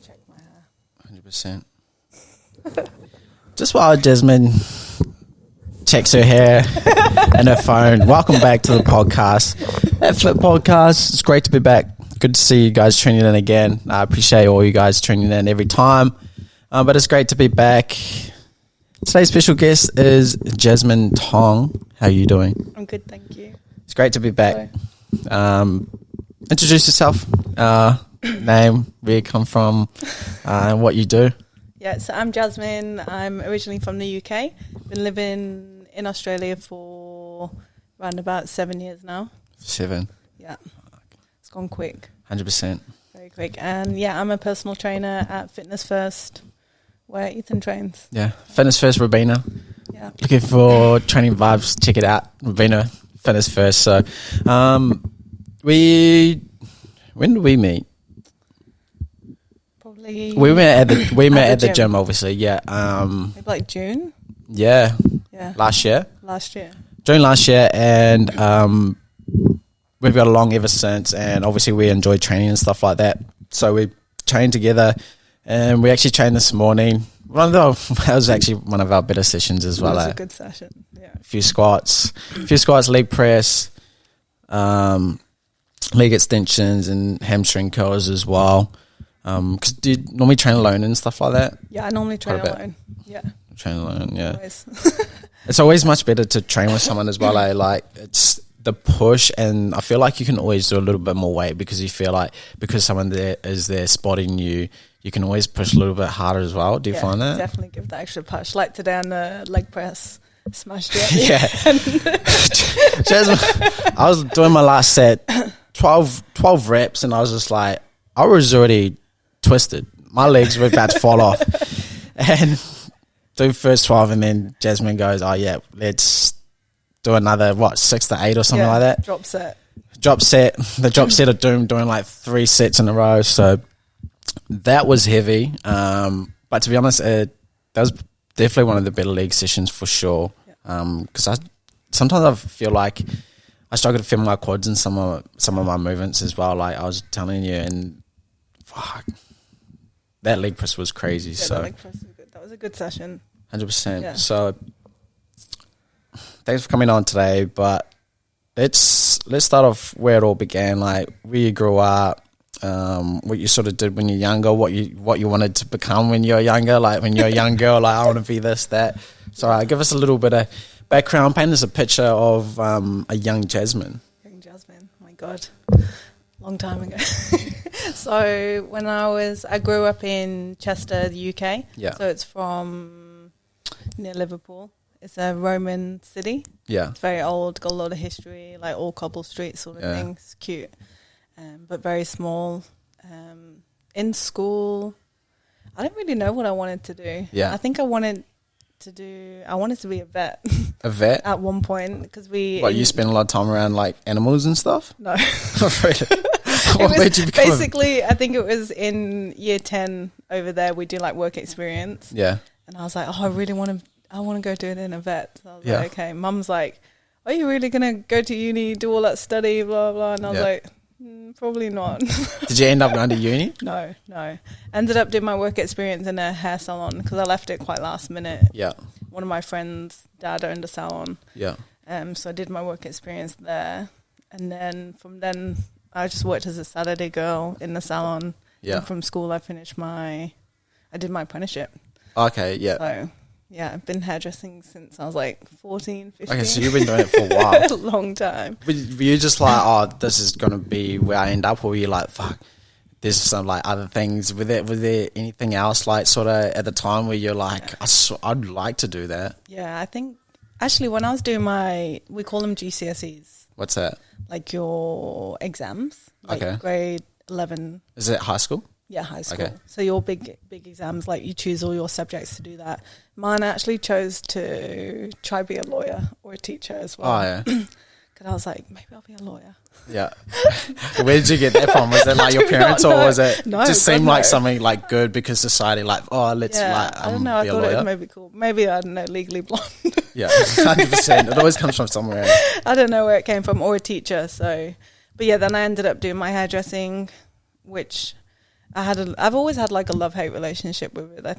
Check my hair. 100%. Just while Jasmine checks her hair and her phone, welcome back to the podcast. THATFIT Podcast. It's great to be back. Good to see you guys tuning in again. I appreciate all you guys tuning in every time. But it's great to be back. Today's special guest is Jasmine Tong. How are you doing? I'm good, thank you. It's great to be back. Introduce yourself. Name, where you come from, and what you do. Yeah, so I'm Jasmine. I'm originally from the UK. Been living in Australia for around about 7 years now. 7. Yeah. It's gone quick. 100%. Very quick. And yeah, I'm a personal trainer at Fitness First, where Ethan trains. Yeah. Fitness First, Robina. Yeah. Looking for training vibes, check it out. Robina, Fitness First. So, when did we meet? Probably. We met at the gym, obviously. Yeah. Maybe like June. Yeah. Yeah. Last year. June last year, and we've got along ever since. And obviously, we enjoy training and stuff like that. So we trained together, and we actually trained this morning. That was actually one of our better sessions as well. It was a good session. Yeah. A few squats, leg press, leg extensions, and hamstring curls as well. Because do you normally train alone and stuff like that? Yeah, I normally train alone. Yeah. Train alone, yeah. Always. It's always much better to train with someone as well. Like it's the push, and I feel like you can always do a little bit more weight because you feel like because someone there is there spotting you, you can always push a little bit harder as well. Do you find that? Definitely give that extra push. Like today on the leg press, smashed it. Yeah. Jasmine, I was doing my last set, 12 reps, and I was just like, I was already twisted. My legs were about to fall off. And do first 12, and then Jasmine goes, oh yeah, let's do another, 6 to 8 or something like that. Drop set. The drop set of doom, doing like 3 sets in a row. So that was heavy. But to be honest, that was definitely one of the better leg sessions for sure. Because sometimes I feel like I struggle to feel my quads in some of my movements as well. Like I was telling you, and fuck, that leg press was crazy. Yeah, so that leg press was good. That was a good session. 100%. Yeah. So thanks for coming on today. But let's start off where it all began. Like where you grew up, what you sort of did when you're younger, what you wanted to become when you're younger. Like when you're a young girl, like I want to be this, that. So give us a little bit of background, paint us a picture of a young Jasmine. Young Jasmine, oh my God, long time ago. So when I grew up in Chester, the UK. Yeah. So it's from near Liverpool. It's a Roman city. Yeah. It's very old, got a lot of history, like all cobble streets sort of thing. It's cute, but very small. In school, I didn't really know what I wanted to do. Yeah. I think I wanted to be a vet. A vet? At one point, because you spend a lot of time around like animals and stuff? No. Basically, I think it was in year 10 over there, we do like work experience. Yeah. And I was like, I want to go do it in a vet. So I was like, okay. Mum's like, are you really going to go to uni, do all that study, blah, blah. And I was like, probably not. Did you end up going to uni? No. Ended up doing my work experience in a hair salon because I left it quite last minute. Yeah. One of my friends' dad owned a salon. Yeah. So I did my work experience there. And then from then, I just worked as a Saturday girl in the salon. Yeah. And from school, I did my apprenticeship. Okay, yeah. So, yeah, I've been hairdressing since I was like 14, 15. Okay, so you've been doing it for a while. A long time. Were you just like, oh, this is going to be where I end up? Or were you like, fuck, there's some like other things. Was there anything else like sort of at the time where you're like, I'd like to do that? Yeah, I think actually when I was doing we call them GCSEs. What's that? Like your exams. Like okay. Grade 11. Is it high school? Yeah, high school. Okay. So your big exams, like you choose all your subjects to do that. Mine actually chose to try be a lawyer or a teacher as well. Oh, yeah. Because I was like, maybe I'll be a lawyer. Yeah. Where did you get that from? Was it like your parents or was it just seemed like something like good because society like, oh, let's like I don't know. I thought it was maybe cool. Maybe, I don't know, Legally Blonde. Yeah, 100%. It always comes from somewhere. I don't know where it came from or a teacher. So, but yeah, then I ended up doing my hairdressing, which I've always had like a love-hate relationship with it. I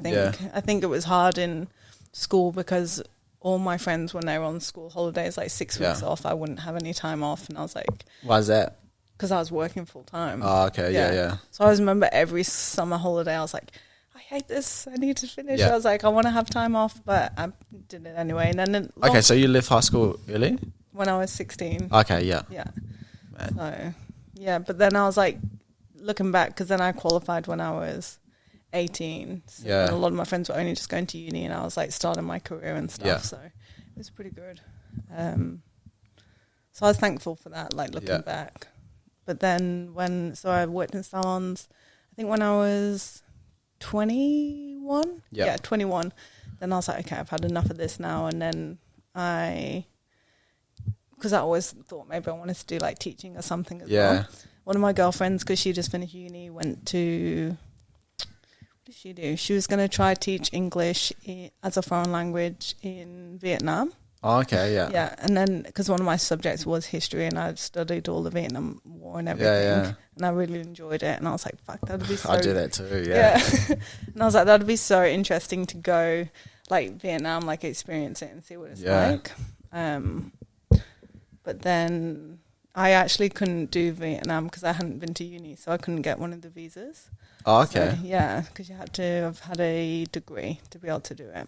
think it was hard in school because all my friends, when they were on school holidays, like 6 weeks off, I wouldn't have any time off, and I was like, why is that? Because I was working full time. Oh, okay, yeah. So I always remember every summer holiday, I was like, I hate this. I need to finish. I was like, I want to have time off, but I did it anyway. And then okay, so you left high school early? When I was 16. Okay, yeah. Man. So yeah, but then I was like, looking back, because then I qualified when I was 18. So a lot of my friends were only just going to uni, and I was like starting my career and stuff. Yeah. So it was pretty good. So I was thankful for that, like looking back. But then I worked in salons, I think when I was 21. Yeah, 21. Then I was like, okay, I've had enough of this now. And then because I always thought maybe I wanted to do like teaching or something as well. One of my girlfriends, because she just finished uni, went to, what did she do? She was going to try teach English as a foreign language in Vietnam. Oh, okay, yeah. Yeah, and then because one of my subjects was history, and I studied all the Vietnam War and everything, and I really enjoyed it, and I was like, fuck, that'd be so... I do that too, yeah. And I was like, that'd be so interesting to go, like, Vietnam, like, experience it and see what it's like. But then I actually couldn't do Vietnam because I hadn't been to uni, so I couldn't get one of the visas. Oh, okay. So, yeah, because you had to have had a degree to be able to do it.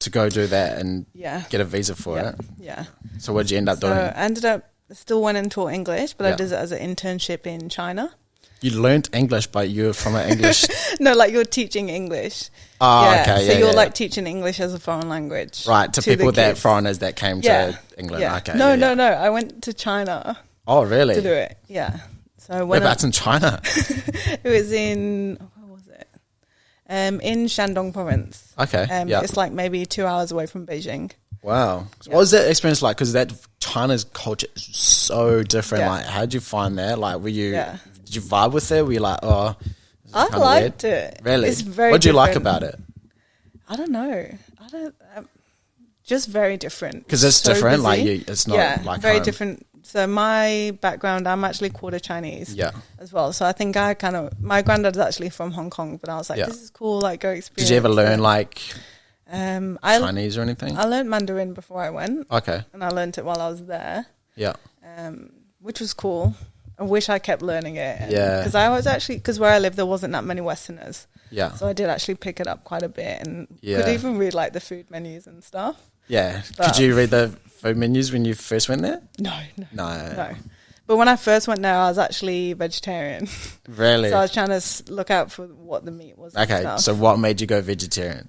To go do that and get a visa for it. Yeah. So what did you end up doing? I ended up, still went and taught English, but I did it as an internship in China. You learnt English, but you were from an English... No, like you're teaching English. Oh, okay. So you're like teaching English as a foreign language. Right, to people that foreigners that came to England. Yeah. Okay. No. I went to China. Oh, really? To do it, yeah. So whereabouts in China? It was in... in Shandong province. Okay, It's like maybe 2 hours away from Beijing. Wow. So what was that experience like? Because China's culture is so different. Like, how did you find that? Like, did you vibe with it? Were you like, oh, I liked it. Really? It's very what did you like different. about it? I don't know. Just very different. Because it's so different. Busy. Like, it's not like very home. different. So my background, I'm actually quarter Chinese as well. So I think my granddad's actually from Hong Kong, but I was like, this is cool, like go experience. Did you ever learn like Chinese or anything? I learned Mandarin before I went. Okay. And I learned it while I was there. Yeah. Which was cool. I wish I kept learning it. Yeah. Because where I live, there wasn't that many Westerners. Yeah. So I did actually pick it up quite a bit and could even read like the food menus and stuff. Yeah. Could you read the food menus when you first went there? No. No. But when I first went there, I was actually vegetarian. Really? So I was trying to look out for what the meat was. Okay. So what made you go vegetarian?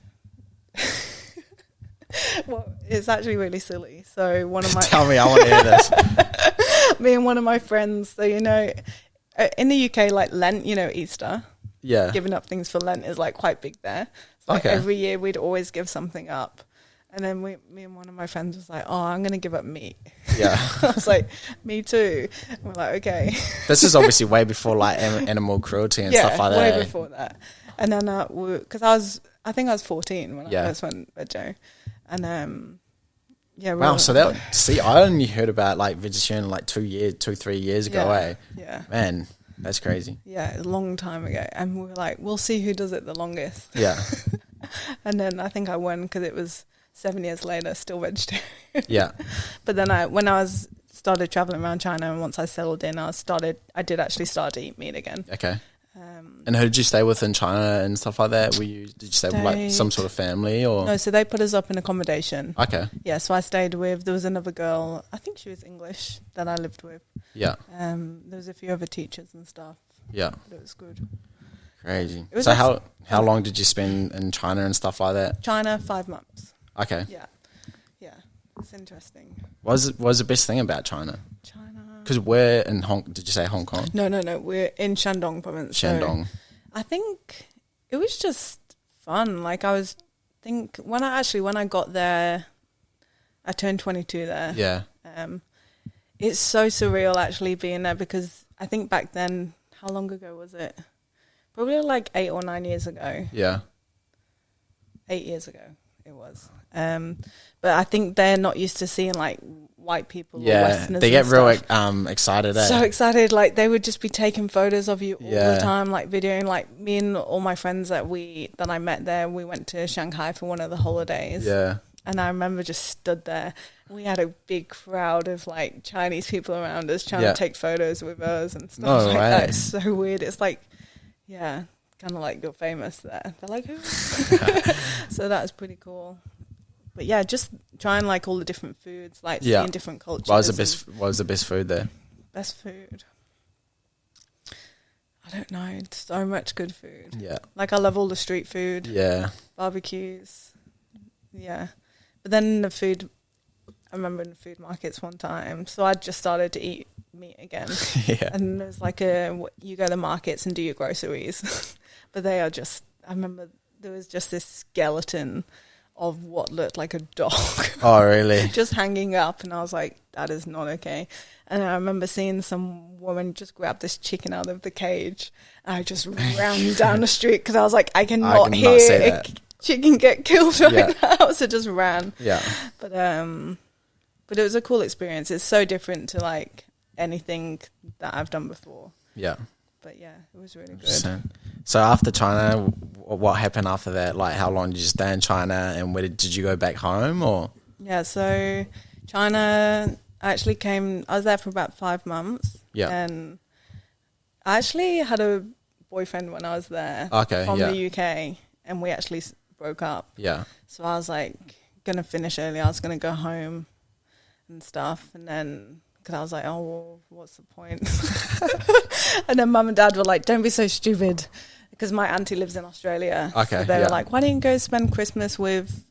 Well, it's actually really silly. So one of my... Tell me, I want to hear this. Me and one of my friends, so in the UK, like Lent, Easter. Yeah. Giving up things for Lent is like quite big there. So every year we'd always give something up. And then me and one of my friends was like, oh, I'm going to give up meat. Yeah. I was like, me too. And we're like, okay. This is obviously way before like animal cruelty and stuff like that. Yeah, way before that. And then, because I think I was 14 when I first went vegetarian. And, wow, so I only heard about like vegetarian like 3 years ago, Yeah. Man, that's crazy. Yeah, a long time ago. And we were like, we'll see who does it the longest. Yeah. And then I think I won because it was 7 years later, still vegetarian. Yeah. But then when I started traveling around China, and once I settled in, I did actually start to eat meat again. Okay. And who did you stay with in China and stuff like that? Did you stay with like some sort of family or? No, so they put us up in accommodation. Okay. Yeah, so I stayed with, there was another girl, I think she was English, that I lived with. Yeah. There was a few other teachers and stuff. Yeah. But it was good. Crazy. So how long did you spend in China and stuff like that? China, 5 months. Okay. Yeah. It's interesting. What was the best thing about China? Because we're in did you say Hong Kong? No. We're in Shandong province. Shandong. So I think it was just fun. Like when I got there, I turned 22 there. Yeah. It's so surreal actually being there because I think back then, how long ago was it? Probably like 8 or 9 years ago. Yeah. 8 years ago. It was. But I think they're not used to seeing like white people. Yeah, or Westerners they get and real stuff. excited. So excited, like they would just be taking photos of you all the time, like videoing. Like me and all my friends that I met there, we went to Shanghai for one of the holidays. Yeah. And I remember just stood there. We had a big crowd of like Chinese people around us trying to take photos with us and stuff like that. It's so weird. It's like, kind of like you're famous there. They're like, who? So that was pretty cool. But yeah, just trying like all the different foods, like seeing different cultures. What was the best food there? Best food? I don't know. So much good food. Yeah. Like I love all the street food. Yeah. Barbecues. Yeah. But then the food, I remember in the food markets one time, so I just started to eat meat again. And there's like you go to the markets and do your groceries. But they are just, I remember there was just this skeleton of what looked like a dog. Oh, really? Just hanging up, and I was like, that is not okay. And I remember seeing some woman just grab this chicken out of the cage, and I just ran down the street because I was like, I cannot hear a chicken get killed right now, so just ran. Yeah. But it was a cool experience. It's so different to like anything that I've done before. Yeah. But yeah, it was really good. So after China, what happened after that? Like, how long did you stay in China, and where did you go back home, or? Yeah, so China, I was there for about 5 months. Yeah. And I actually had a boyfriend when I was there from the UK, and we actually broke up. Yeah. So I was like, going to finish early. I was going to go home and stuff, and then because I was like, oh, well, what's the point? And then mum and dad were like, don't be so stupid, because my auntie lives in Australia. Okay. So they were like, why don't you go spend Christmas with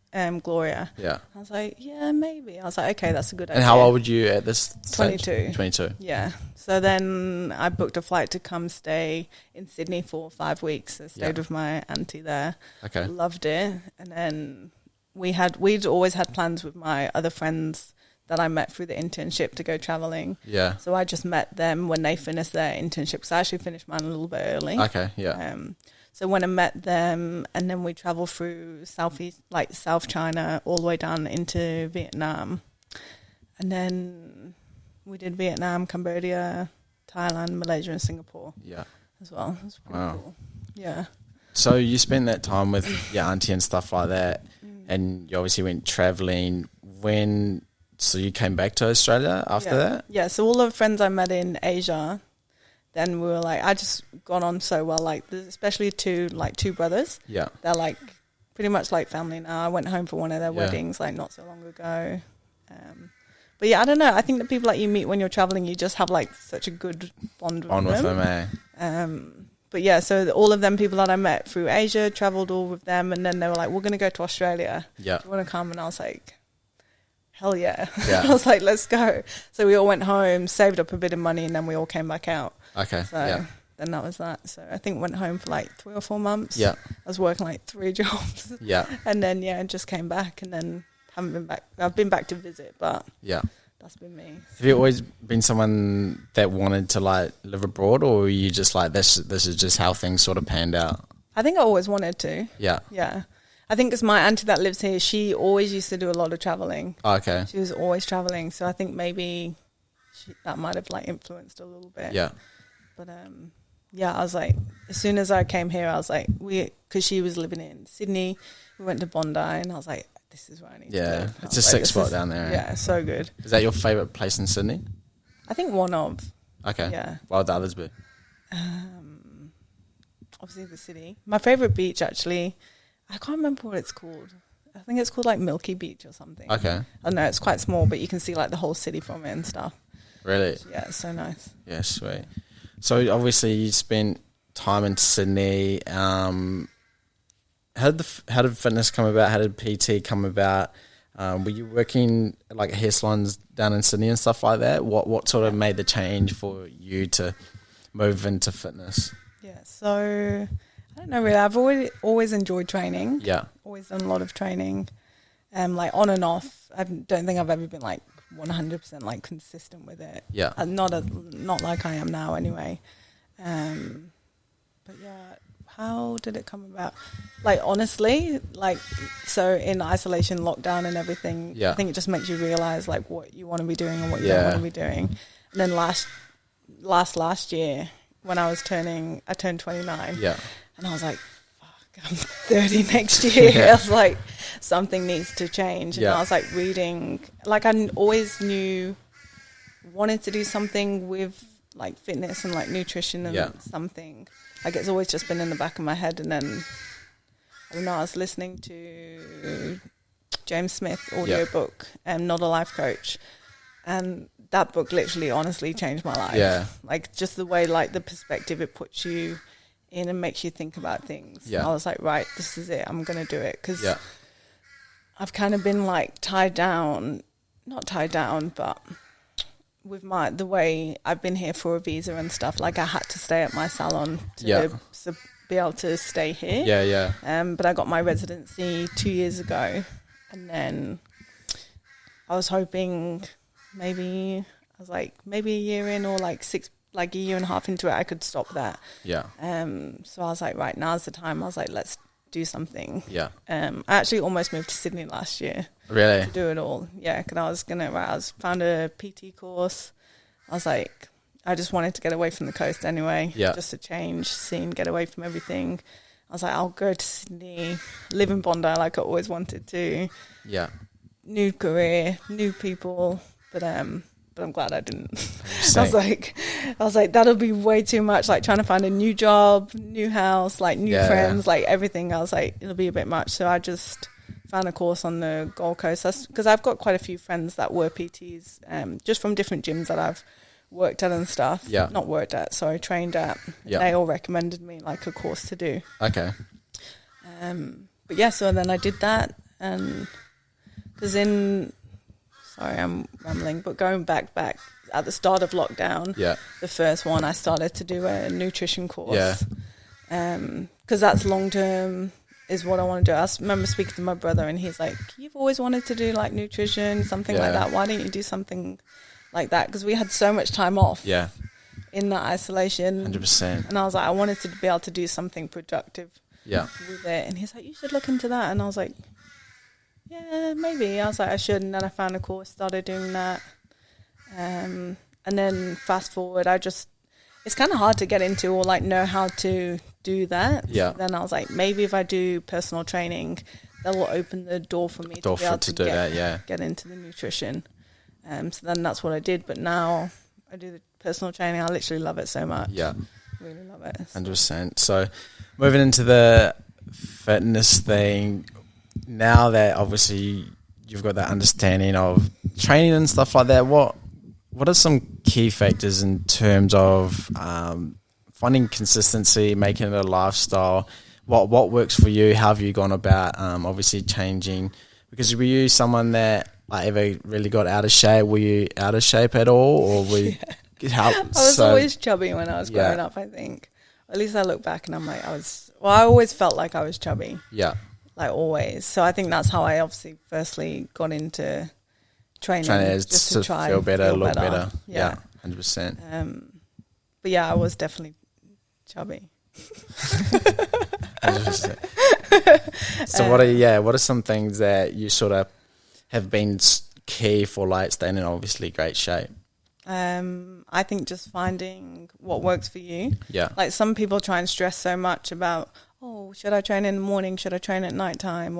Gloria? Yeah. I was like, yeah, maybe. I was like, okay, that's a good idea. And how old were you at this stage? 22. 22. Yeah. So then I booked a flight to come stay in Sydney for 5 weeks. I stayed with my auntie there. Okay. Loved it. And then we'd always had plans with my other friends that I met through the internship to go traveling. Yeah. So I just met them when they finished their internship, because I actually finished mine a little bit early. Okay, yeah. So when I met them, and then we traveled through South China all the way down into Vietnam. And then we did Vietnam, Cambodia, Thailand, Malaysia and Singapore as well. It was pretty cool. Yeah. So you spent that time with your auntie and stuff like that, and you obviously went traveling. So you came back to Australia after that? Yeah, so all the friends I met in Asia, then we were like, I just got on so well, like especially two brothers. Yeah. They're like pretty much like family now. I went home for one of their weddings like not so long ago. But yeah, I don't know. I think the people that you meet when you're traveling, you just have like such a good bond with them. But yeah, so all of them people that I met through Asia, travelled all with them, and then they were like, we're going to go to Australia. Yeah. Do you want to come? And I was like, hell yeah. I was like, let's go. So we all went home, saved up a bit of money, and then we all came back out. Okay. So then that was that. So I think went home for like 3 or 4 months. Yeah. I was working like 3 jobs. Yeah. And then, just came back, and then haven't been back. I've been back to visit, but that's been me. Have you always been someone that wanted to like live abroad, or were you just like, this is just how things sort of panned out? I think I always wanted to. Yeah. Yeah. I think it's my auntie that lives here. She always used to do a lot of traveling. Oh, okay. She was always traveling. So I think maybe that might have like influenced a little bit. Yeah. But I was like, as soon as I came here, I was like, because she was living in Sydney, we went to Bondi, and I was like, this is where I need to live. It's a sick spot down there. Yeah, so good. Is that your favourite place in Sydney? I think one of. Okay. Yeah. What would the others be? Obviously the city. My favourite beach, actually, I can't remember what it's called. I think it's called like Milky Beach or something. Okay. I don't know, it's quite small, but you can see like the whole city from it and stuff. Really? Yeah, it's so nice. Yeah, sweet. So obviously you spent time in Sydney. How did fitness come about? How did PT come about? Were you working like hair salons down in Sydney and stuff like that? What sort of made the change for you to move into fitness? Yeah, so I don't know really. I've always enjoyed training. Yeah. Always done a lot of training. Like on and off. I don't think I've ever been like 100% like consistent with it. Yeah. Not like I am now anyway. But yeah, how did it come about? Like, honestly, like, so in isolation, lockdown and everything, I think it just makes you realize like what you want to be doing and what you don't want to be doing. And then last year when I turned 29. Yeah. And I was like, fuck, I'm 30 next year. I was like, something needs to change. And I was like reading, like I always wanted to do something with like fitness and like nutrition and something. Like it's always just been in the back of my head. And then I don't know, I was listening to James Smith audiobook and Not a Life Coach, and that book literally honestly changed my life. Like just the way like the perspective it puts you in and makes you think about things. I was like, right, this is it, I'm gonna do it, because I've kind of been like not tied down, but with the way I've been here for a visa and stuff, like I had to stay at my salon to be able to stay here. But I got my residency 2 years ago, and then I was hoping maybe a year in, or like a year and a half into it, I could stop that. So I was like, right, now's the time. I was like, let's do something. I actually almost moved to Sydney last year. Really? To do it all. Yeah, because I found a PT course. I was like, I just wanted to get away from the coast anyway. Just to change scene, get away from everything. I was like, I'll go to Sydney, live in Bondi like I always wanted to. New career, new people, but I'm glad I didn't. I was like, that'll be way too much. Like trying to find a new job, new house, like new friends, like everything. I was like, it'll be a bit much. So I just found a course on the Gold Coast. That's because I've got quite a few friends that were PTs, just from different gyms that I've worked at and stuff. Not worked at, sorry, trained at. They all recommended me like a course to do. Okay. But yeah, so then I did that, and because sorry, I'm rambling, but going back at the start of lockdown, the first one, I started to do a nutrition course. Because that's long term is what I want to do. I remember speaking to my brother, and he's like, you've always wanted to do like nutrition, something like that. Why don't you do something like that? Because we had so much time off in that isolation. 100%. And I was like, I wanted to be able to do something productive with it. And he's like, you should look into that. And I was like, yeah, maybe. I was like, I should. And then I found a course, started doing that. And then fast forward, it's kind of hard to get into or like know how to do that. So then I was like, maybe if I do personal training, that will open the door for me to be able to get into the nutrition. So then that's what I did. But now I do the personal training. I literally love it so much. Really love it. 100%. So moving into the fitness thing, now that obviously you've got that understanding of training and stuff like that, what are some key factors in terms of finding consistency, making it a lifestyle? What works for you? How have you gone about obviously changing? Because were you someone that ever really got out of shape? Were you out of shape at all, or were you, I was always chubby when I was growing up, I think. At least I look back and I'm like, I always felt like I was chubby. Like always. So I think that's how I obviously firstly got into training just to try feel better, look better. 100%. But yeah, I was definitely chubby. 100%. So what are some things that you sort of have been key for like staying in obviously great shape? I think just finding what works for you. Like some people try and stress so much about, should I train in the morning? Should I train at nighttime?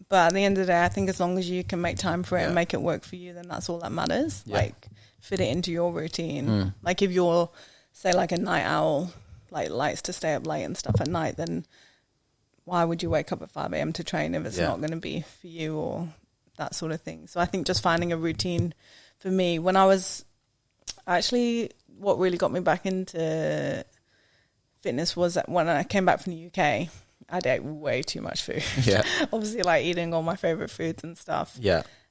But at the end of the day, I think as long as you can make time for it and make it work for you, then that's all that matters. Like fit it into your routine. Like if you're, say, like a night owl, like likes to stay up late and stuff at night, then why would you wake up at 5 a.m. to train if it's not going to be for you or that sort of thing? So I think just finding a routine for me, when I was actually, what really got me back into fitness was that when I came back from the UK, I ate way too much food. Obviously, like eating all my favorite foods and stuff.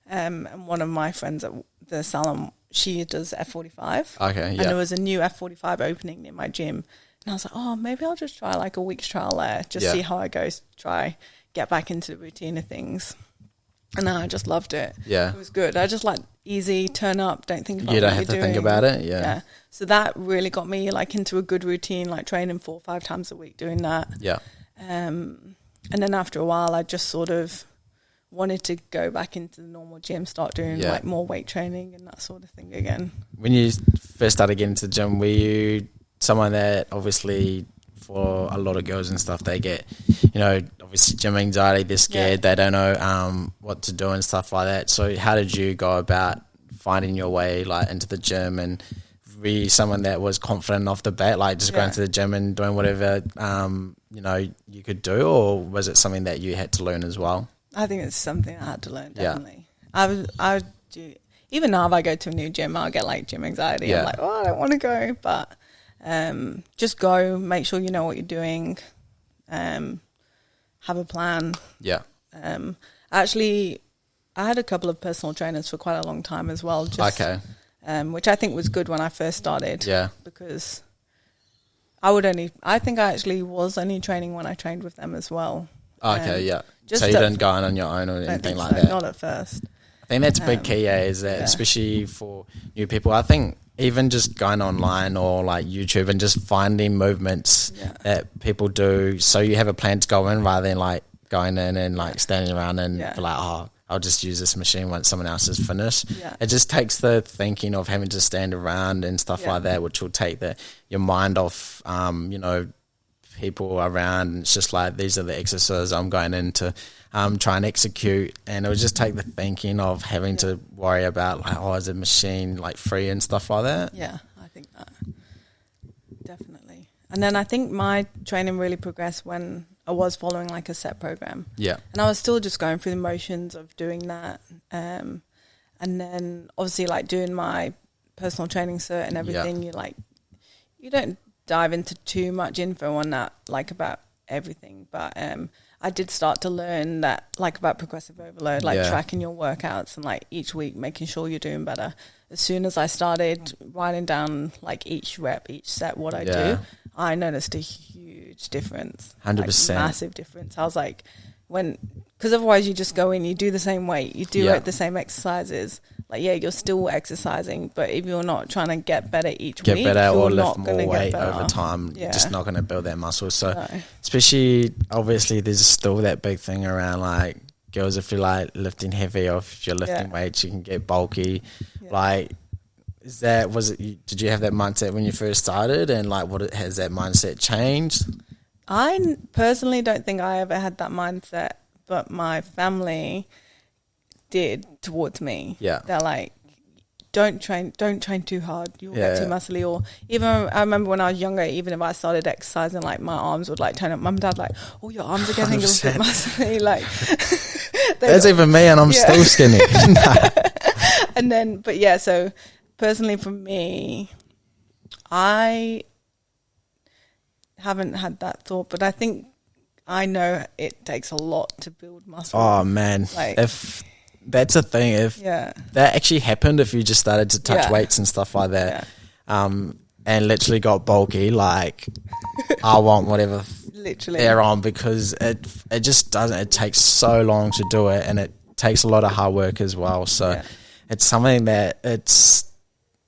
And one of my friends at the salon, she does F45. And there was a new F45 opening near my gym. And I was like, maybe I'll just try like a week's trial there, just see how I go, try get back into the routine of things. And I just loved it. It was good. I just like easy, turn up, don't think about you don't what have to you're think doing. about it. Yeah. So that really got me like into a good routine, like training 4 or 5 times a week, doing that. Yeah. And then after a while, I just sort of wanted to go back into the normal gym, start doing like more weight training and that sort of thing again. When you first started getting to the gym, were you someone that obviously, for a lot of girls and stuff, they get, you know, obviously gym anxiety, they're scared, they don't know what to do and stuff like that. So how did you go about finding your way like into the gym, and were you someone that was confident off the bat, like just going to the gym and doing whatever, you know, you could do, or was it something that you had to learn as well? I think it's something I had to learn, definitely. I would do, even now if I go to a new gym, I'll get like gym anxiety. I'm like, oh, I don't want to go, but just go, make sure you know what you're doing, have a plan. Yeah. Actually, I had a couple of personal trainers for quite a long time as well. Just, which I think was good when I first started. Yeah. Because I think I actually was only training when I trained with them as well. So you didn't go on your own or anything like that? Not at first. I think that's a big key, is that especially for new people. I think even just going online or like YouTube and just finding movements that people do, so you have a plan to go in rather than like going in and like standing around and be like, oh, I'll just use this machine once someone else is finished. It just takes the thinking of having to stand around and stuff like that, which will take your mind off, you know, people around. And it's just like, these are the exercises I'm going in to try and execute, and it would just take the thinking of having to worry about like, oh, is the machine like free and stuff like that. Yeah, I think that definitely. And then I think my training really progressed when I was following like a set program. Yeah, and I was still just going through the motions of doing that, and then obviously like doing my personal training cert and everything. You don't dive into too much info on that, like about everything, but I did start to learn that, like, about progressive overload, like tracking your workouts and like each week making sure you're doing better. As soon as I started writing down like each rep, each set, what I do, I noticed a huge difference. 100%. Like, massive difference. I was like, because otherwise you just go in, you do the same weight, you do the same exercises. Like, you're still exercising, but if you're not trying to get better each week, or lift more weight over time, you're just not going to build that muscle. So especially, obviously, there's still that big thing around like girls, if you're like lifting heavy or if you're lifting weights, you can get bulky. Like, did you have that mindset when you first started, and like has that mindset changed? I personally don't think I ever had that mindset, but my family did towards me. Yeah, they're like, don't train too hard, you'll get too muscly. Or even I remember when I was younger, even if I started exercising, like my arms would like turn up. Mum and dad like, oh, your arms are getting 100%. A bit muscly. Like, that's even me, and I'm still skinny. And then, but so personally for me, I haven't had that thought, but I think I know it takes a lot to build muscle. Oh man, like, if that's a thing, if that actually happened, if you just started to touch weights and stuff like that, and literally got bulky, like I want whatever they're on, because it just doesn't. It takes so long to do it, and it takes a lot of hard work as well. So it's something that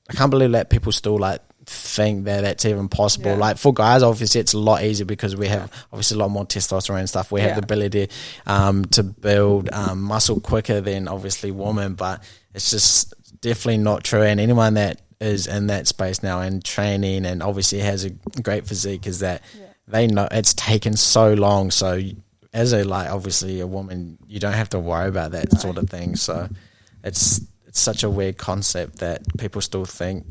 I can't believe that people still like think that that's even possible. Like for guys, obviously it's a lot easier because we have obviously a lot more testosterone and stuff. We have the ability to build muscle quicker than obviously women, but it's just definitely not true. And anyone that is in that space now and training and obviously has a great physique is that they know it's taken so long. So as obviously a woman, you don't have to worry about that sort of thing. So it's such a weird concept that people still think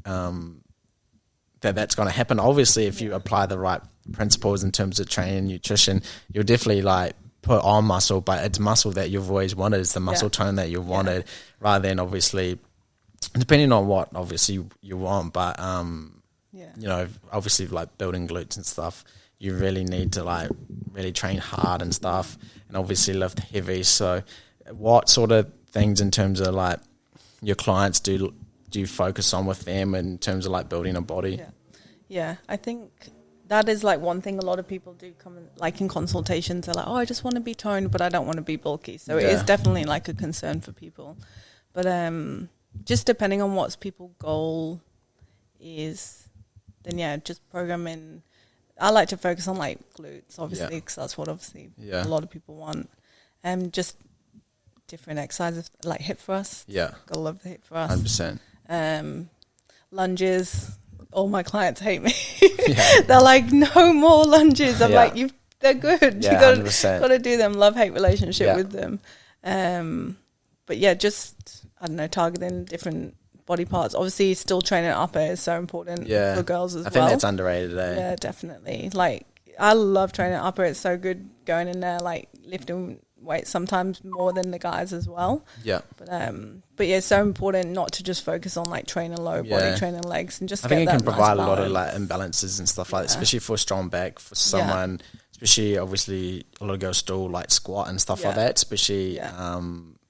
that's going to happen. Obviously, if you apply the right principles in terms of training and nutrition, you'll definitely like put on muscle, but it's muscle that you've always wanted. It's the muscle tone that you've wanted, rather than obviously, depending on what obviously you want, but you know, obviously like building glutes and stuff, you really need to like really train hard and stuff, and obviously lift heavy. So what sort of things in terms of like your clients do you focus on with them in terms of like building a body? I think that is like one thing a lot of people do come in, like in consultations, they're like, oh, I just want to be toned, but I don't want to be bulky. So it is definitely like a concern for people. But just depending on what people's goal is, then just programming. I like to focus on like glutes, obviously, because that's what obviously a lot of people want. Just different exercises like hip thrusts. Yeah, gotta love the hip thrust. 100%. Lunges. All my clients hate me. They're like, no more lunges. I'm like, they're good. Yeah, you gotta do them. Love-hate relationship with them. But just I don't know, targeting different body parts. Obviously, still training upper is so important for girls as well. I think that's underrated. Yeah, definitely. Like, I love training upper. It's so good going in there, like lifting weights sometimes more than the guys as well. Yeah. But it's so important not to just focus on like training low body, training legs, and just I think it can provide nice a lot of like imbalances and stuff like that, especially for a strong back for someone. Especially obviously a lot of girls still like squat and stuff like that. Especially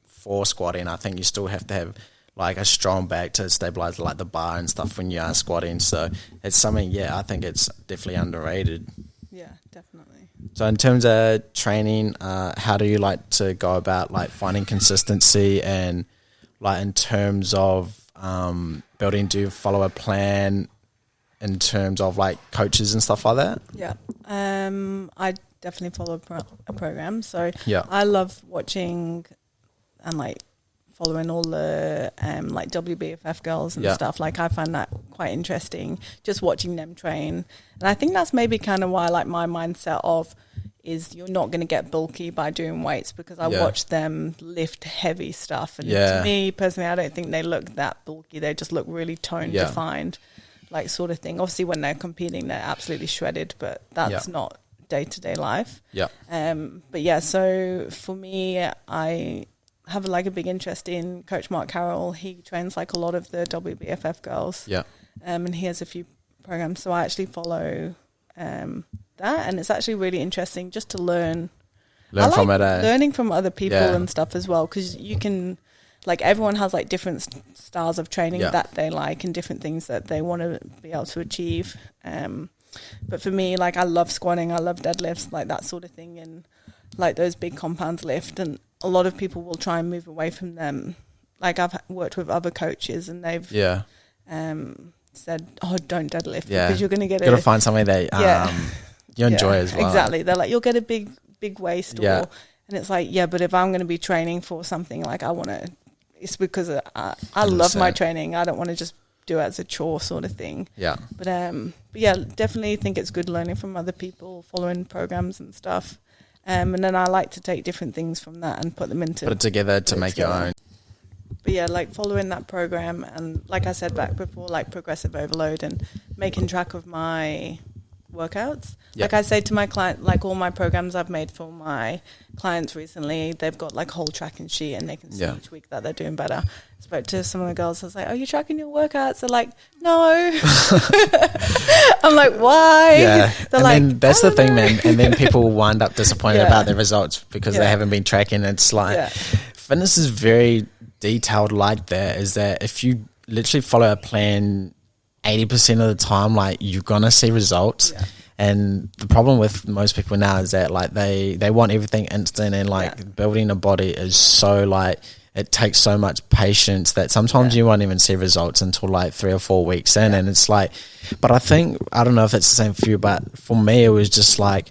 for squatting, I think you still have to have like a strong back to stabilize like the bar and stuff when you are squatting. So it's something, I think it's definitely underrated. Yeah, definitely. So in terms of training, how do you like to go about like finding consistency, and like in terms of building, do you follow a plan in terms of like coaches and stuff like that? Yeah, I definitely follow a program. So yeah, I love watching and like following all the like WBFF girls and stuff. Like, I find that quite interesting, just watching them train. And I think that's maybe kind of why like my mindset of is you're not going to get bulky by doing weights, because I watch them lift heavy stuff. And to me personally, I don't think they look that bulky. They just look really tone defined, like sort of thing. Obviously when they're competing, they're absolutely shredded, but that's not day-to-day life. Yeah. But so for me, I have like a big interest in Coach Mark Carroll. He trains like a lot of the WBFF girls. Yeah. And he has a few programs. So I actually follow that, and it's actually really interesting just to learn from it. Learning from other people and stuff as well, because you can, like, everyone has like different styles of training that they like and different things that they want to be able to achieve. But for me, like, I love squatting, I love deadlifts, like that sort of thing, and like those big compounds lift, and a lot of people will try and move away from them. Like, I've worked with other coaches and they've said, oh, don't deadlift because you're going to get to find something that you enjoy as well. Exactly. They're like, you'll get a big waist. And it's like, but if I'm going to be training for something, like, I want to, it's because I love my training. I don't want to just do it as a chore sort of thing. Yeah. But definitely think it's good learning from other people, following programs and stuff. And then I like to take different things from that and put it together to make your own. But like following that program, and like I said back before, like progressive overload and making track of my workouts. Like I say to my client, like all my programs I've made for my clients recently, they've got like a whole tracking sheet and they can see each week that they're doing better. I spoke to some of the girls, I was like, are you tracking your workouts? They're like, no. I'm like, why? Yeah. They're like, that's the thing, man. And then people wind up disappointed about their results because they haven't been tracking. It's like fitness is very detailed like that, is that if you literally follow a plan 80% of the time, like, you're gonna see results. And the problem with most people now is that, like, they want everything instant, and like building a body is so, like, it takes so much patience that sometimes you won't even see results until like 3 or 4 weeks in. And it's like, but I don't know if it's the same for you, but for me it was just like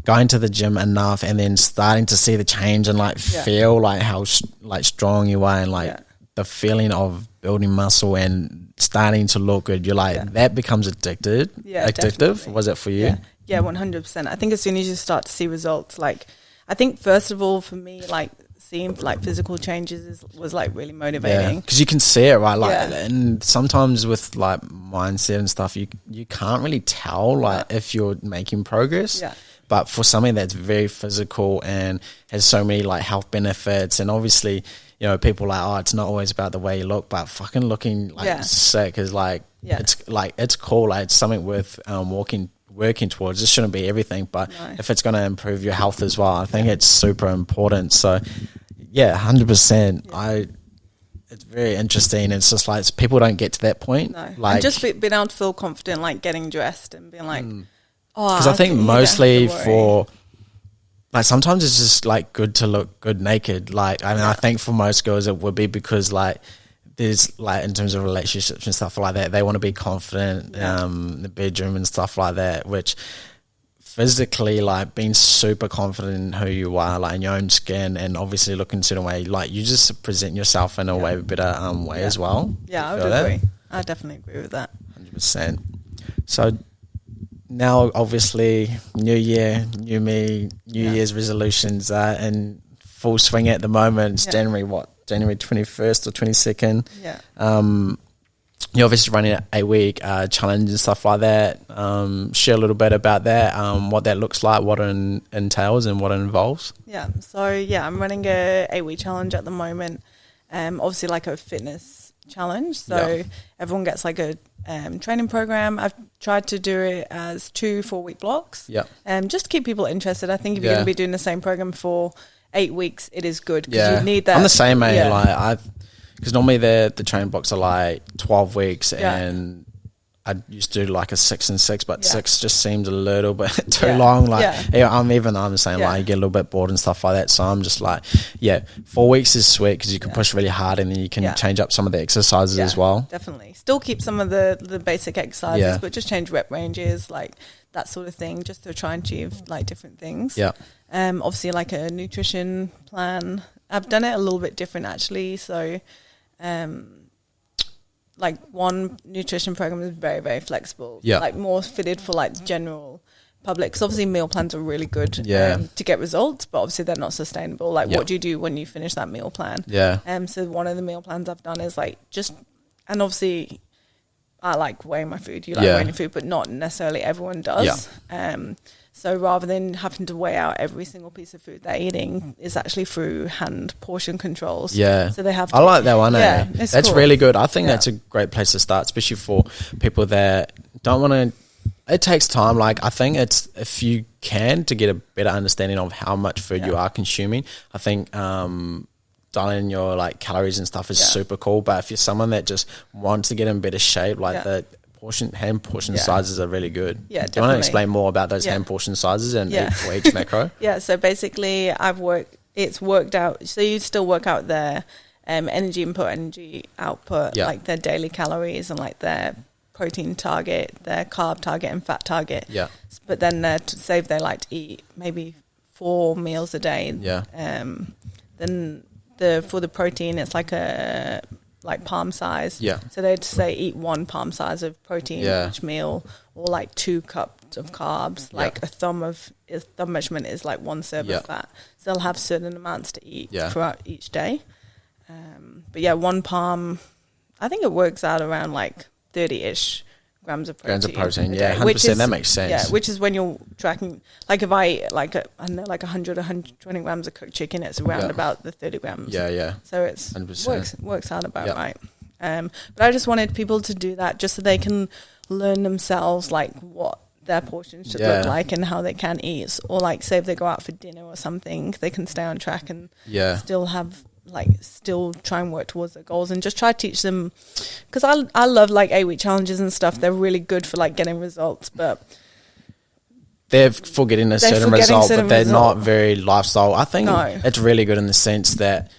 going to the gym enough and then starting to see the change and like feel like how like strong you are, and like the feeling of building muscle and starting to look good. You're like, that becomes addictive. Definitely. Was it for you? Yeah, 100%. I think as soon as you start to see results, like, I think first of all for me, like, seeing like physical changes was like really motivating, because you can see it, right? Like, and sometimes with like mindset and stuff, you can't really tell like if you're making progress. But for something that's very physical and has so many like health benefits, and obviously, you know, people are like, oh, it's not always about the way you look, but fucking looking like sick is like, it's cool. Like, it's something worth working towards. This shouldn't be everything, but if it's going to improve your health as well, I think it's super important. So 100%. It's very interesting. It's just like, people don't get to that point. Like, and just being able to feel confident, like getting dressed and being like, because I think mostly for, like, sometimes it's just like good to look good naked. Like, I mean, I think for most girls it would be because like there's like in terms of relationships and stuff like that, they want to be confident in the bedroom and stuff like that, which physically, like being super confident in who you are, like in your own skin, and obviously looking a certain way, like you just present yourself in a way better way as well. Yeah, I would agree. I definitely agree with that. 100%. So now obviously new year, new me, new year's resolutions are in full swing at the moment. It's January 21st or 22nd. You're obviously running an 8-week challenge and stuff like that. Share a little bit about that, what that looks like, what it entails and what it involves. So I'm running a 8-week challenge at the moment. Obviously like a fitness challenge. So everyone gets like a training program. I've tried to do it as 2 4-week blocks. Just to keep people interested. I think if you're going to be doing the same program for 8 weeks, it is good because you need that. I'm the same, mate. Because normally the training blocks are like 12 weeks and I used to do like a 6 and 6, but 6 just seems a little bit too long. I'm the same. Like, you get a little bit bored and stuff like that. So I'm just like, 4 weeks is sweet because you can push really hard and then you can change up some of the exercises as well. Definitely. Still keep some of the basic exercises, but just change rep ranges, like that sort of thing, just to try and achieve like different things. Obviously like a nutrition plan. I've done it a little bit different actually. So like one nutrition program is very, very flexible. Like more fitted for like general public. Because obviously meal plans are really good to get results, but obviously they're not sustainable. Like what do you do when you finish that meal plan? So one of the meal plans I've done is like and obviously I like weighing my food. You like weighing your food, but not necessarily everyone does. So rather than having to weigh out every single piece of food they're eating, it's actually through hand portion controls. So they have to, I like that one. That's cool. really good. I think that's a great place to start, especially for people that don't want to. It takes time. Like I think it's if you can to get a better understanding of how much food you are consuming. I think dialing your like calories and stuff is super cool. But if you're someone that just wants to get in better shape, like the hand portion sizes are really good. Do you want to explain more about those hand portion sizes and for each macro? So basically it's worked out. So you still work out their energy input, energy output, like their daily calories and like their protein target, their carb target and fat target. But then say if they like to eat maybe 4 meals a day. Then for the protein it's like palm size. So they'd say eat 1 palm size of protein each meal, or like 2 cups of carbs. Like a thumb measurement is like 1 serve of fat. So they'll have certain amounts to eat throughout each day. But 1 palm, I think it works out around like 30-ish grams of protein. 100%. That makes sense. Which is when you're tracking, like if I eat like 100, 120 grams of cooked chicken, it's around about the 30 grams. So it's 100%. Works out about right. But I just wanted people to do that just so they can learn themselves like what their portions should look like and how they can eat. Or like say if they go out for dinner or something, they can stay on track and still try and work towards their goals, and just try to teach them, because I love like 8-week challenges and stuff. They're really good for like getting results, but they're forgetting a certain result, but they're not very lifestyle. I think it's really good in the sense that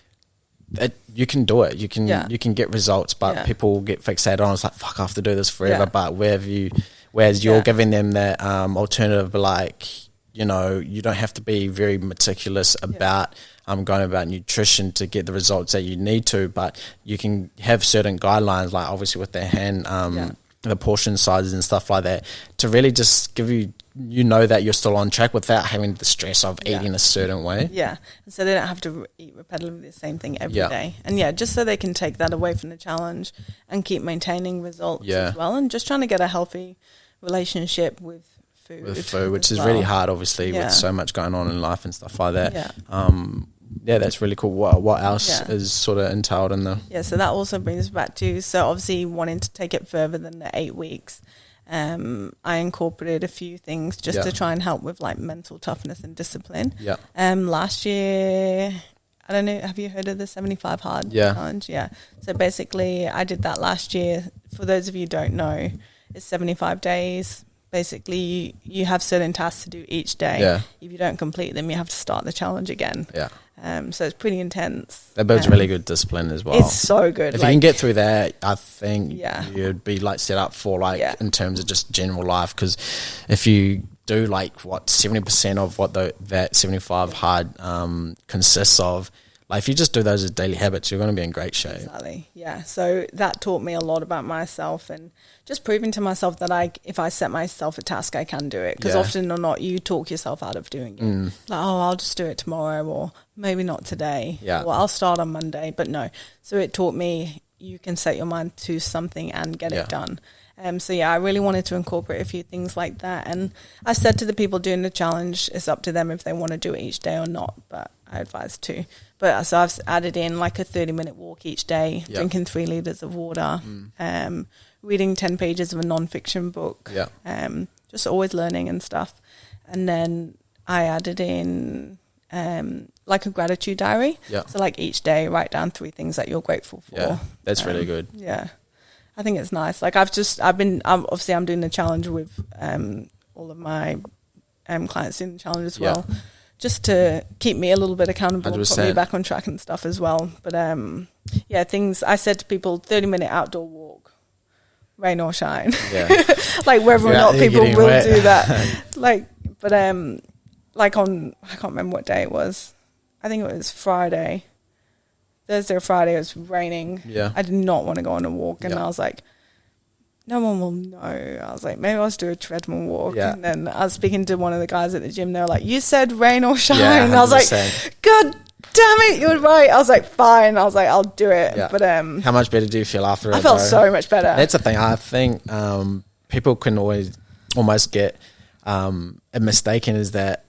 you can do it. You can get results, but people get fixated on it's like, fuck, I have to do this forever. But whereas you're giving them that alternative, like, you know, you don't have to be very meticulous about going about nutrition to get the results that you need to, but you can have certain guidelines, like obviously with the hand, the portion sizes and stuff like that, to really just give you that you're still on track without having the stress of eating a certain way. So they don't have to eat repetitively the same thing every day. And just so they can take that away from the challenge and keep maintaining results as well, and just trying to get a healthy relationship with food, which is really hard, obviously, with so much going on in life and stuff like that. That's really cool. What else is sort of entailed in the... so that also brings us back to, so obviously wanting to take it further than the 8 weeks, I incorporated a few things just to try and help with like mental toughness and discipline. Last year, I don't know, have you heard of the 75 Hard Challenge? So basically I did that last year. For those of you who don't know, it's 75 days, basically you have certain tasks to do each day. Yeah. If you don't complete them, you have to start the challenge again. Yeah. So it's pretty intense. That builds really good discipline as well. It's so good. If you can get through that, I think Yeah. you'd be like set up for like Yeah. in terms of just general life. Because if you do like 70% of what that 75 hard consists of, like if you just do those as daily habits, you're going to be in great shape. Exactly. Yeah. So that taught me a lot about myself and just proving to myself that if I set myself a task, I can do it. Because often or not, you talk yourself out of doing it. Like, oh, I'll just do it tomorrow, or maybe not today. Yeah. Or I'll start on Monday, but no. So it taught me you can set your mind to something and get it done. So yeah, I really wanted to incorporate a few things like that. And I said to the people doing the challenge, it's up to them if they want to do it each day or not, but I advise to. But so I've added in like a 30-minute walk each day, drinking 3 liters of water, reading 10 pages of a non-fiction book, just always learning and stuff. And then I added in like a gratitude diary. Yeah. So like each day, write down 3 things that you're grateful for. Yeah, that's really good. Yeah. I think it's nice. Like I'm doing the challenge with all of my clients doing the challenge as well, just to keep me a little bit accountable, 100%. Put me back on track and stuff as well. But things I said to people: 30-minute outdoor walk, rain or shine. Yeah. Like whether or not people will do that. Like I can't remember what day it was. I think it was Friday. Thursday or Friday, it was raining. Yeah. I did not want to go on a walk. And I was like, no one will know. I was like, maybe I'll just do a treadmill walk. Yeah. And then I was speaking to one of the guys at the gym. They were like, you said rain or shine. Yeah, and I was like, God damn it, you're right. I was like, fine. I was like, I'll do it. Yeah. But how much better do you feel after it? I felt so much better. That's the thing. I think people can almost get mistaken is that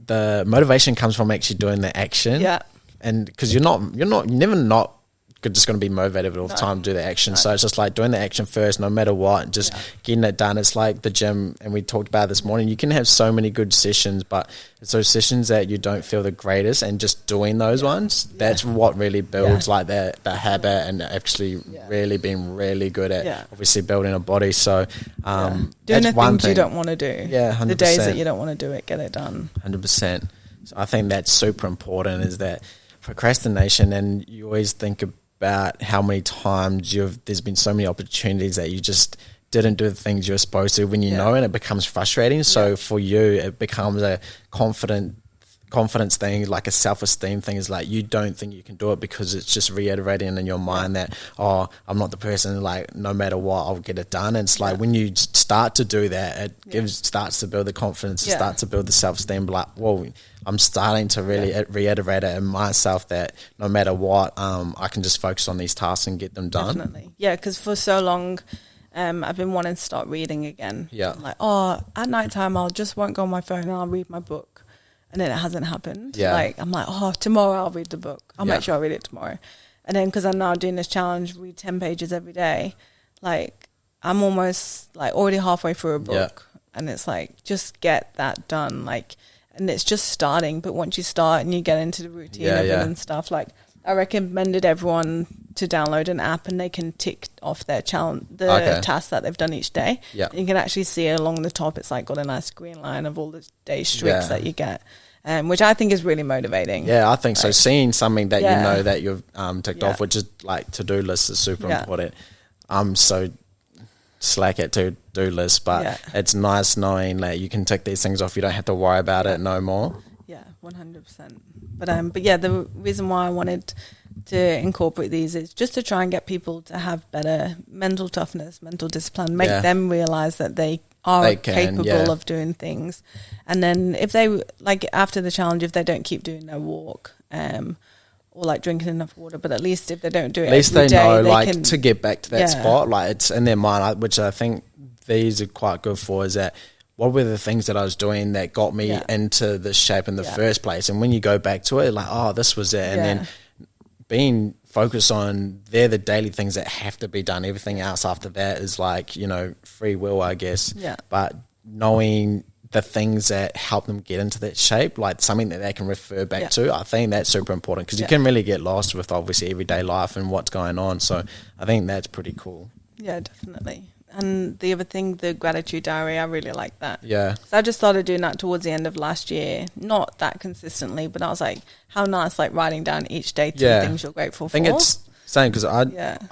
the motivation comes from actually doing the action. Yeah. And because you're never not just going to be motivated all the time to do the action. So it's just like doing the action first, no matter what, just getting it done. It's like the gym, and we talked about this morning. You can have so many good sessions, but it's those sessions that you don't feel the greatest, and just doing those ones, that's what really builds like the habit, and actually really being really good at obviously building a body. So doing the things you don't want to do. Yeah, 100%. The days that you don't want to do it, get it done. 100%. So I think that's super important, is that procrastination, and you always think about how many times there's been so many opportunities that you just didn't do the things you're supposed to when you know, and it becomes frustrating. So for you, it becomes a confidence thing, like a self-esteem thing. Is like you don't think you can do it because it's just reiterating in your mind that, oh, I'm not the person, like no matter what I'll get it done. And it's like when you start to do that, it starts to build the confidence, it starts to build the self-esteem, like, whoa, I'm starting to really reiterate it in myself that no matter what, I can just focus on these tasks and get them done. Definitely. Yeah, because for so long I've been wanting to start reading again. Yeah. I'm like, oh, at night time I just won't go on my phone and I'll read my book. And then it hasn't happened. Yeah. Like, I'm like, oh, tomorrow I'll read the book. I'll make sure I read it tomorrow. And then because I'm now doing this challenge, read 10 pages every day, like, I'm almost, like, already halfway through a book. Yeah. And it's like, just get that done. Like, and it's just starting. But once you start and you get into the routine of it and stuff, like, I recommended everyone to download an app and they can tick off their tasks that they've done each day. Yeah. You can actually see along the top, it's like got a nice green line of all the day streaks that you get, which I think is really motivating. Yeah, I think so. Seeing something that you know that you've ticked off, which is like to-do lists, is super important. I'm so slack at to-do lists, but it's nice knowing that you can tick these things off. You don't have to worry about it no more. Yeah, 100%. But yeah, the reason why I wanted to incorporate these is just to try and get people to have better mental toughness, mental discipline, make them realize that they are capable of doing things. And then if they, like after the challenge, if they don't keep doing their walk, or like drinking enough water, but at least if they don't do it, at least every day, know, like can, to get back to that spot, like it's in their mind, which I think these are quite good for, is that what were the things that I was doing that got me into this shape in the first place? And when you go back to it, like, oh, this was it. And then being focused on, they're the daily things that have to be done. Everything else after that is like, free will, I guess. Yeah. But knowing the things that help them get into that shape, like something that they can refer back to, I think that's super important, because you can really get lost with obviously everyday life and what's going on. So I think that's pretty cool. Yeah, definitely. And the other thing, the gratitude diary, I really like that. Yeah. So I just started doing that towards the end of last year. Not that consistently, but I was like, how nice, like writing down each day 2 things you're grateful for. I think it's same because I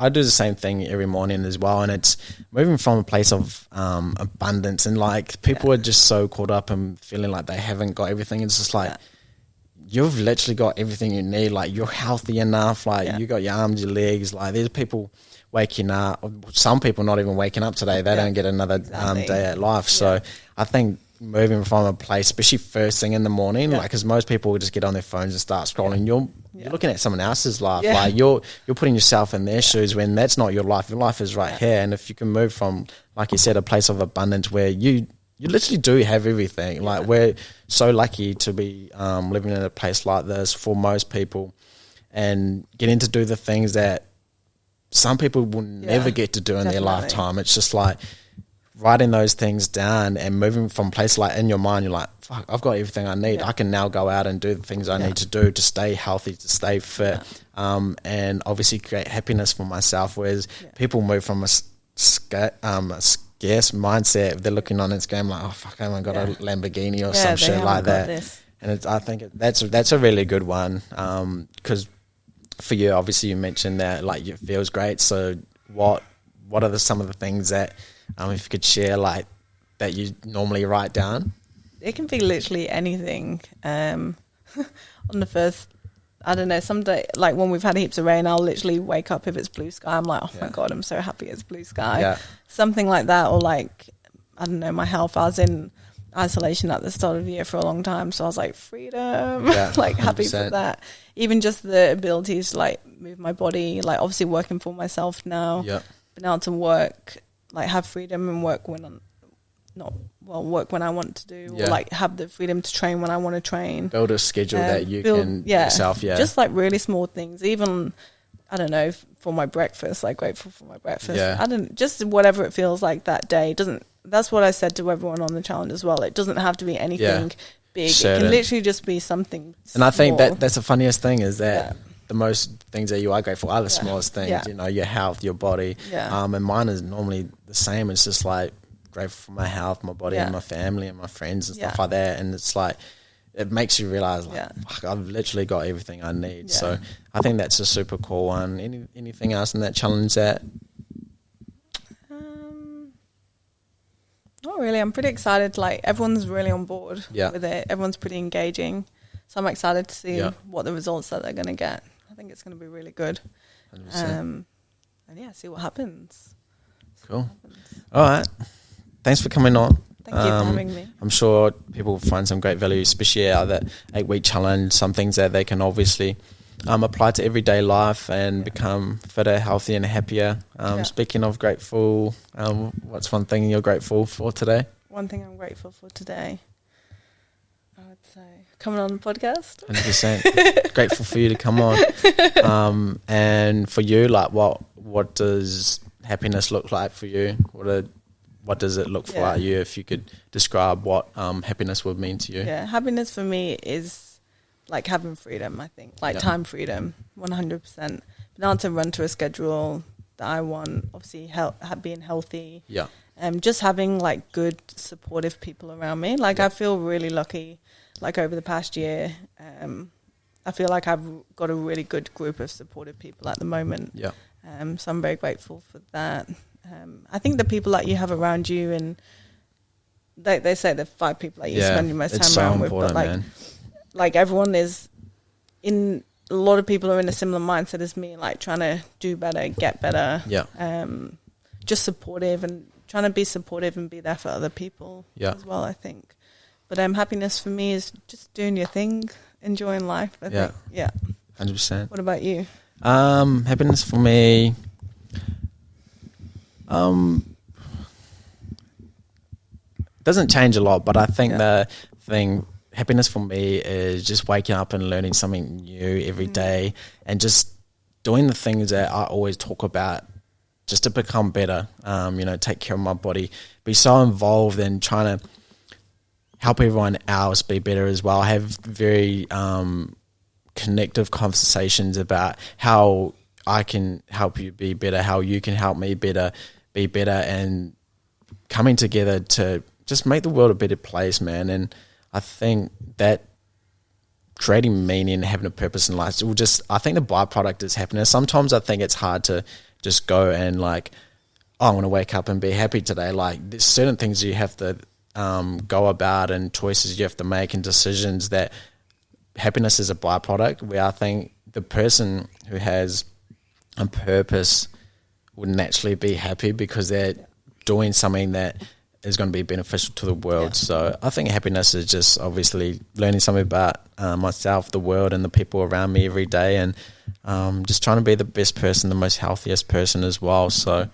do the same thing every morning as well, and it's moving from a place of abundance, and like people are just so caught up and feeling like they haven't got everything. It's just like you've literally got everything you need. Like you're healthy enough. Like you got your arms, your legs. Like there's people waking up. Some people not even waking up today. They don't get another day at life. So I think moving from a place, especially first thing in the morning, like because most people will just get on their phones and start scrolling. You're looking at someone else's life. Like you're putting yourself in their shoes when that's not your life. Your life is right here. And if you can move from, like you said, a place of abundance where you literally do have everything. Like we're so lucky to be living in a place like this for most people, and getting to do the things that some people will never get to do in their lifetime. It's just like writing those things down and moving from a place like in your mind, you're like, fuck, I've got everything I need. I can now go out and do the things I need to do to stay healthy, to stay fit, and obviously create happiness for myself. Whereas people move from a scarce mindset. They're looking on Instagram like, oh, fuck, I haven't got a Lamborghini or some shit like that. And I think that's a really good one because for you, obviously, you mentioned that like it feels great. So what are some of the things that if you could share like that you normally write down? It can be literally anything. On the first, I don't know, someday, like when we've had heaps of rain, I'll literally wake up if it's blue sky. I'm like, oh my God, I'm so happy it's blue sky. Yeah. Something like that. Or like, I don't know, my health. I was in isolation at the start of the year for a long time, so I was like, freedom, like 100%. Happy for that. Even just the ability to like move my body, like obviously working for myself now, being able to work, like have freedom and work when I'm work when I want to do, or like have the freedom to train when I want to train. Build a schedule that you can yourself, just like really small things. Even I don't know, for my breakfast, like grateful for my breakfast. I don't, just whatever it feels like that day. That's what I said to everyone on the challenge as well. It doesn't have to be anything big. It can literally just be something small. And I think that's the funniest thing is that the most things that you are grateful are the smallest things, you know, your health, your body. And mine is normally the same. It's just like grateful for my health, my body and my family and my friends and stuff like that. And it's like, it makes you realize like, fuck, I've literally got everything I need. So I think that's a super cool one. Anything else in that challenge that? Not really. I'm pretty excited. Like everyone's really on board with it. Everyone's pretty engaging. So I'm excited to see what the results that they're going to get. I think it's going to be really good. 100%. And see what happens. Cool. All right. Thanks for coming on. Thank you for having me. I'm sure people will find some great value, especially out of that 8-week challenge, some things that they can obviously apply to everyday life and become fitter, healthier and happier. Speaking of grateful, what's one thing you're grateful for today? One thing I'm grateful for today, I would say coming on the podcast. 100%. Grateful for you to come on. And for you, like what does happiness look like for you? What does it look for you if you could describe what happiness would mean to you? Yeah, happiness for me is like having freedom, I think, like time freedom, 100%. Being able to run to a schedule that I want, obviously being healthy. Yeah. Just having like good supportive people around me. Like I feel really lucky, like over the past year, I feel like I've got a really good group of supportive people at the moment. Yeah. So I'm very grateful for that. I think the people that you have around you, and they say the 5 people that you spend your most time around with, but like everyone is in, a lot of people are in a similar mindset as me, like trying to do better, get better. Yeah. Just supportive and trying to be supportive and be there for other people as well, I think. But happiness for me is just doing your thing, enjoying life. I think. Yeah. 100%. What about you? Happiness for me, doesn't change a lot, but I think happiness for me is just waking up and learning something new every day and just doing the things that I always talk about just to become better, take care of my body, be so involved in trying to help everyone else be better as well. I have very connective conversations about how I can help you be better, how you can help me better, be better and coming together to just make the world a better place, man. And I think that creating meaning, having a purpose in life, I think the byproduct is happiness. Sometimes I think it's hard to just go and like, I want to wake up and be happy today. Like there's certain things you have to go about and choices you have to make and decisions that happiness is a byproduct, where I think the person who has a purpose would naturally be happy because they're doing something that is going to be beneficial to the world. So I think happiness is just obviously learning something about myself, the world, and the people around me every day, and just trying to be the best person, the most healthiest person as well. So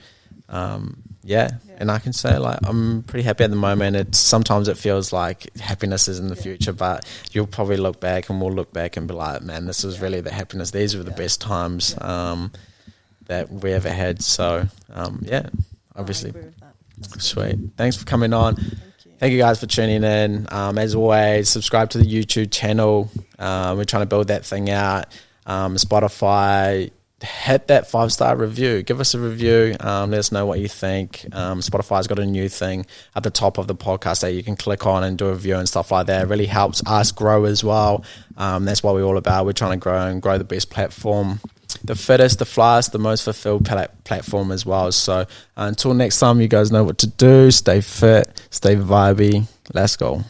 and I can say like I'm pretty happy at the moment. Sometimes it feels like happiness is in the future, but you'll probably look back and we'll look back and be like, man, this was really the happiness. These were the best times that we ever had. So obviously. I agree with that. Sweet. Thanks for coming on. Thank you guys for tuning in. As always, subscribe to the YouTube channel. We're trying to build that thing out. Spotify, hit that 5-star review. Give us a review. Let us know what you think. Spotify's got a new thing at the top of the podcast that you can click on and do a review and stuff like that. It really helps us grow as well. That's what we're all about. We're trying to grow and grow the best platform, the fittest, the flyest, the most fulfilled platform as well. So until next time, you guys know what to do. Stay fit, stay vibey. Let's go.